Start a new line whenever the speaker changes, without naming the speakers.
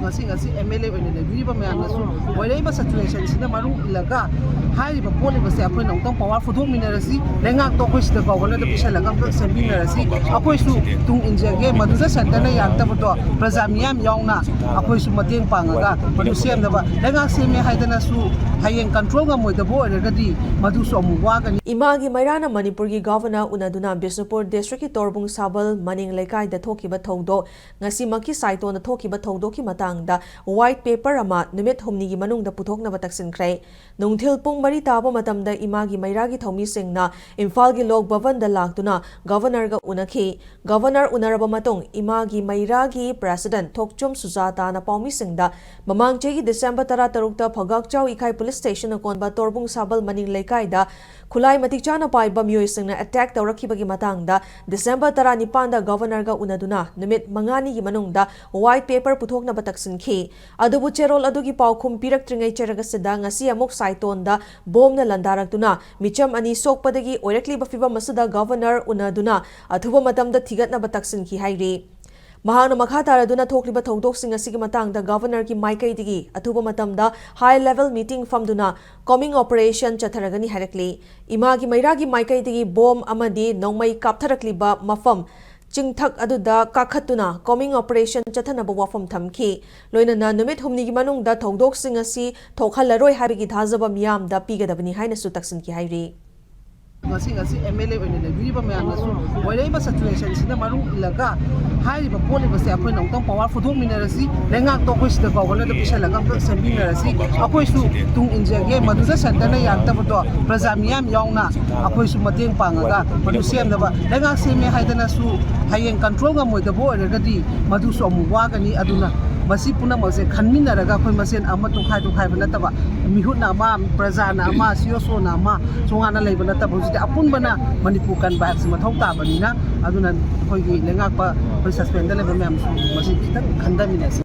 ngasi MLA oine lebiriba mayamnasu oireba situation sina marung ilaga hariba polibase akhoi nongtang power futhok minarasi lengak to khoi sida governor da pisa lagam ka seminarasi akhoi su tung injage maduda center na yaktabato praja miyam yauna akhoi su mateng pangaga madu semdaba lengak seme haidana su hayeng control ga moidabo oiragadi madu su amu wagani
Imagi Meira na Manipuri governor unaduna Bisnupur district ki Torbung Sabal maning lekai da thokiba thongdo ngasi maki saito na thokiba thongdo ki matang da white paper ama numit humni gi manung da puthok na bataksin krai nungthil pung mari taba matam da Imagi Meira gi thomi singna Imphal gi lok bhavan da laktuna governor ga unakhi governor unaraba matung Imagi Meira gi president Thokchum Sujata na paumi singda mamang che gi December 13 ta Phagak Chau Ikai police station na konba Torbung Sabal maning lekai da khulai matik chana paiba miyoi singna attack tawrakibagi matangda December 19 da governor ga unaduna numit mangani gi manungda white paper puthokna bataksin khi adubu cherol adugi paukhum pirak tringai cheraga sida ngasi amuk saiton da bom na landaraktuna micham ani sokpadagi oirakli ba fiba masuda governor unaduna athuba matamda thigatna bataksin khi hairi Mahana Makataraduna Tokliba Tongdok Sing Asigimatang, the governor ki Maikai Digi, Atuba Matamda, high level meeting from Duna, coming operation Chataragani Harakli, Imagi Mairagi Maikai Digi, Bom Amadi, Nongmai Kaptarakliba, Mafam, Chingtak Aduda, Kakatuna, coming operation Chatanaba Wafam Tamki, Loinana Numit Humni Manung, the Tongdok Sing Asi, Tokhalaroi Habigi Hazaba Miam, the Piga the Benihina Sutaksin Kihairi.
ngasi MLA oine lebiriba mayamnasu oireba situation sina marung ilaga hariba polibase akhoi nongtang power futhok minarasi lengak to khoi sida governor da pisa lagam ka seminarasi akhoi su tung injage maduda center na yaktabato praja miyam yauna akhoi su mateng pangaga madu semdaba lengak seme haidana su hayeng control ga moidabo oiragadi madu su amu wagani aduna masi puna mase khanminaraga khoi masen ama tukhai banataba mihut na ma praja na ma siyoso na ma chongana leiba nataba apunbana Manipur kan bahag si mathong tabanina aduna khoi gi lengak pa khoi suspend da leba myam su masi khitang khanda minasi